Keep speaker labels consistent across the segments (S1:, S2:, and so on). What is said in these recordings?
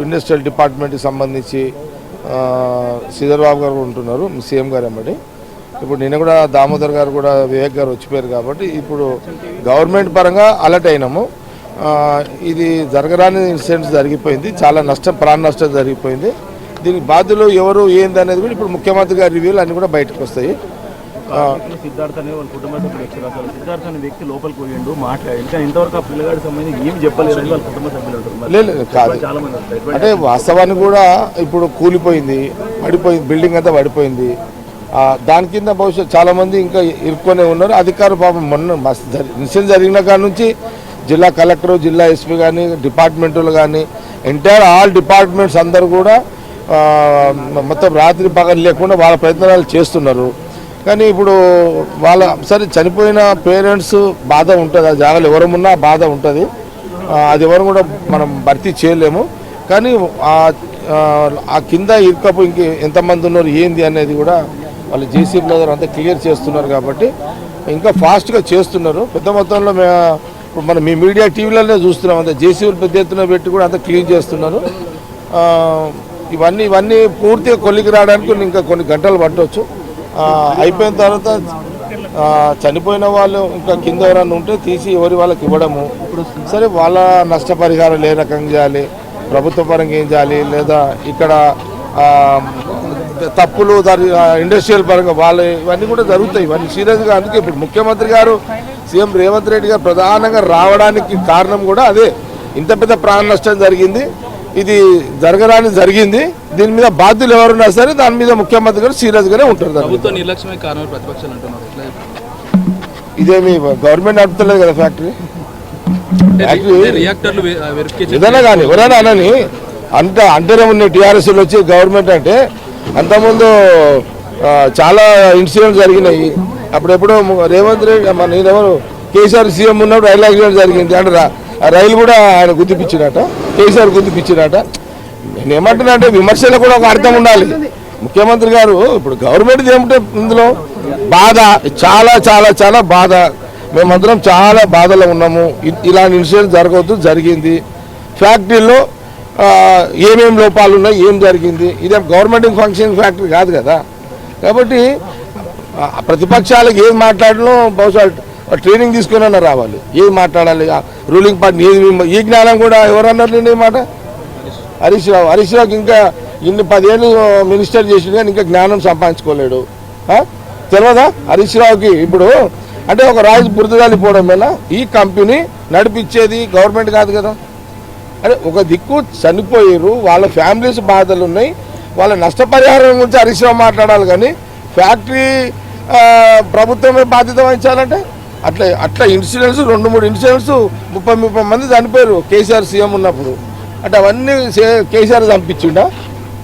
S1: Industrial డిపార్ట్మెంట్కి సంబంధించి శ్రీధర్ బాబు గారు ఉంటున్నారు, సీఎం గారు అమ్మడి. ఇప్పుడు నిన్న కూడా దామోదర్ గారు కూడా వివేక్ గారు వచ్చిపోయారు కాబట్టి ఇప్పుడు గవర్నమెంట్ పరంగా అలర్ట్ అయినాము. ఇది జరగరాని ఇన్సిడెంట్స్ జరిగిపోయింది, చాలా నష్టం, ప్రాణ నష్టం జరిగిపోయింది. దీనికి బాధ్యులు ఎవరు ఏంది అనేది కూడా ఇప్పుడు ముఖ్యమంత్రి గారి రివ్యూలు అన్నీ కూడా బయటకు వస్తాయి.
S2: సిద్ధార్థ అనే వాళ్ళ కుటుంబ సభ్యులు వచ్చారు. అసలు సిద్ధార్థ అనే వ్యక్తి లోపలికి పోయిండు, మాట్లాడి ఇంకా ఇంతవరకు ఆ పిల్లగాడికి సంబంధించి ఏం చెప్పలేదు వాళ్ళ కుటుంబ సభ్యులు అంటారు.
S1: లేదు కాదు, అంటే వాస్తవానికి కూడా ఇప్పుడు కూలిపోయింది, పడిపోయింది, బిల్డింగ్ అంతా పడిపోయింది. దాని కింద భవిష్యత్తు చాలా మంది ఇంకా ఇరుక్కొనే ఉన్నారు. అధికారులు పాపం మొన్న ఇన్సిడెంట్ జరిగిన కాడ నుంచి జిల్లా కలెక్టర్, జిల్లా ఎస్పీ కానీ, డిపార్ట్మెంట్లు కానీ, ఎంటైర్ ఆల్ డిపార్ట్మెంట్స్ అందరూ కూడా మొత్తం రాత్రి పగలు లేకుండా వాళ్ళ ప్రయత్నాలు చేస్తున్నారు. కానీ ఇప్పుడు వాళ్ళ సరే చనిపోయిన పేరెంట్స్ బాధ ఉంటుంది, ఆ జాగాలు ఎవరమున్నా బాధ ఉంటుంది, అది ఎవరు కూడా మనం భర్తీ చేయలేము. కానీ ఆ కింద ఇరుకపోయి ఇంక ఎంతమంది ఉన్నారు ఏంది అనేది కూడా వాళ్ళు జేసీబీ బ్రదర్ అంతా క్లియర్ చేస్తున్నారు కాబట్టి ఇంకా ఫాస్ట్గా చేస్తున్నారు. పెద్ద మొత్తంలో ఇప్పుడు మనం మీ మీడియా టీవీలనే చూస్తున్నాం, అంత జేసీబీలు పెద్ద ఎత్తున పెట్టి కూడా అంతా క్లీన్ చేస్తున్నారు. ఇవన్నీ పూర్తిగా కొలికి రావడానికి ఇంకా కొన్ని గంటలు పట్టవచ్చు. అయిపోయిన తర్వాత చనిపోయిన వాళ్ళు ఇంకా కింద ఎవరన్నా ఉంటే తీసి ఎవరి వాళ్ళకి ఇవ్వడము, సరే వాళ్ళ నష్టపరిహారం ఏ రకంగా చేయాలి, ప్రభుత్వ పరంగా ఏం చేయాలి, లేదా ఇక్కడ తప్పులు ఇండస్ట్రియల్ పరంగా వాళ్ళు ఇవన్నీ కూడా జరుగుతాయి. ఇవన్నీ సీరియస్గా అందుకే ఇప్పుడు ముఖ్యమంత్రి గారు, సీఎం రేవంత్ రెడ్డి గారు ప్రధానంగా రావడానికి కారణం కూడా అదే. ఇంత పెద్ద ప్రాణ నష్టం జరిగింది, ఇది జరగరాని జరిగింది, దీని మీద బాధ్యులు ఎవరున్నా సరే దాని మీద ముఖ్యమంత్రి గారు సీరియస్గానే ఉంటారు. ఇదేమి గవర్నమెంట్ నడుపుతలేదు కదా ఫ్యాక్టరీ ఏదైనా కానీ ఎవరైనా అనని అంటేనే ఉన్నాయి టీఆర్ఎస్లు వచ్చి గవర్నమెంట్ అంటే. అంతకుముందు చాలా ఇన్సిడెంట్స్ జరిగినాయి. అప్పుడెప్పుడో రేవంత్ రెడ్డి నేనెవరు కేసీఆర్ సీఎం ఉన్నప్పుడు రైలు యాక్సిడెంట్ జరిగింది అంటే రైలు కూడా ఆయన గుర్తిపించినట, కేసీఆర్ గుర్తిపించినట. నేను ఏమంటున్నా అంటే విమర్శలకు కూడా ఒక అర్థం ఉండాలి. ముఖ్యమంత్రి గారు ఇప్పుడు గవర్నమెంట్ ఏమిటంటే ఇందులో బాధ, చాలా చాలా చాలా బాధ, మేమందరం చాలా బాధలో ఉన్నాము. ఇలాంటి ఇన్సిడెంట్ జరగవద్దు, జరిగింది. ఫ్యాక్టరీలో ఏమేమి లోపాలు ఉన్నాయి, ఏం జరిగింది, ఇదేం గవర్నమెంట్ ఫంక్షన్ ఫ్యాక్టరీ కాదు కదా. కాబట్టి ప్రతిపక్షాలకు ఏం మాట్లాడలో బహుశా ట్రైనింగ్ తీసుకుని రావాలి, ఏం మాట్లాడాలి, రూలింగ్ పార్టీ ఏది, ఈ జ్ఞానం కూడా ఎవరన్నారు నేను మాట. హరీష్ రావుకి ఇంకా ఇన్ని 10 ఏళ్ళు మినిస్టర్ చేసింది కానీ ఇంకా జ్ఞానం సంపాదించుకోలేడు. తెలియదా హరీష్ రావుకి? ఇప్పుడు అంటే ఒక రాజు బురదగాలిపోవడం వల్ల ఈ కంపెనీ నడిపించేది గవర్నమెంట్ కాదు కదా. అరే ఒక దిక్కు చనిపోయారు, వాళ్ళ ఫ్యామిలీస్ బాధలు ఉన్నాయి, వాళ్ళ నష్టపరిహారం గురించి హరీష్ రావు మాట్లాడాలి. కానీ ఫ్యాక్టరీ ప్రభుత్వమే బాధ్యత వహించాలంటే అట్లా ఇన్సిడెంట్స్ 2-3 ఇన్సిడెంట్స్ 30 మంది చనిపోయారు కేసీఆర్ సీఎం ఉన్నప్పుడు. అంటే అవన్నీ కేసీఆర్ చంపించిండా?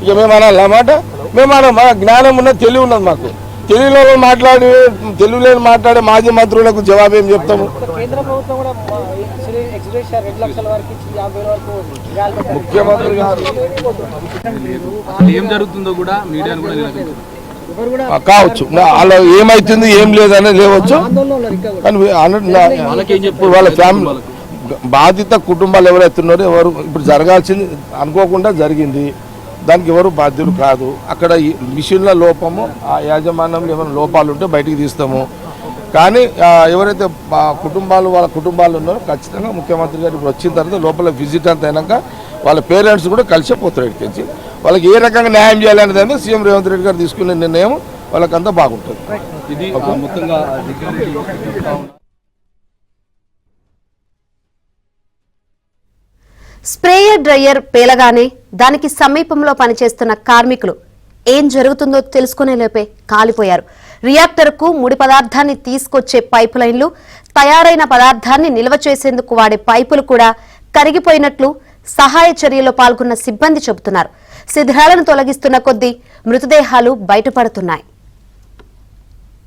S1: ఇక మేము అనాలి అన్నమాట. మేము మా జ్ఞానం ఉన్నది, తెలివి ఉన్నది మాకు. తెలుగులో మాట్లాడే మాజీ మంత్రులకు జవాబు ఏం చెప్తాము? ముఖ్యమంత్రి గారు
S2: ఏం జరుగుతుందో కూడా మీడియాను కూడా
S1: కావచ్చు, అలా ఏమైతుంది ఏం లేదనేది లేవచ్చు. కానీ ఇప్పుడు వాళ్ళ ఫ్యామిలీ బాధిత కుటుంబాలు ఎవరైతే ఉన్నారో ఎవరు ఇప్పుడు జరగాల్సింది అనుకోకుండా జరిగింది, దానికి ఎవరు బాధ్యులు కాదు. అక్కడ మిషన్ల లోపము, ఆ యాజమాన్యంలో ఏమైనా లోపాలు ఉంటే బయటికి తీస్తాము. కానీ ఎవరైతే వాళ్ళ కుటుంబాలు ఉన్నారో ఖచ్చితంగా ముఖ్యమంత్రి గారు ఇప్పుడు వచ్చిన తర్వాత లోపల విజిట్ అంత అయినాక వాళ్ళ పేరెంట్స్ కూడా కలిసిపోతారు. ఇక్కడికి వాళ్ళకి ఏ రకంగా న్యాయం చేయాలనేది సీఎం రేవంత్ రెడ్డి గారు తీసుకునే నిర్ణయం వాళ్ళకంతా బాగుంటుంది.
S2: ఇది మొత్తంగా
S3: స్ప్రేయర్ డ్రైయర్ పేలగానే దానికి సమీపంలో పనిచేస్తున్న కార్మికులు ఏం జరుగుతుందో తెలుసుకునే లోపే కాలిపోయారు. రియాక్టర్కు ముడి పదార్థాన్ని తీసుకొచ్చే పైపు లైన్లు, తయారైన పదార్థాన్ని నిల్వ చేసేందుకు వాడే పైపులు కూడా కరిగిపోయినట్లు సహాయ చర్యలో పాల్గొన్న సిబ్బంది చెబుతున్నారు. శిథిలాలను తొలగిస్తున్న కొద్దీ మృతదేహాలు బయటపడుతున్నాయి.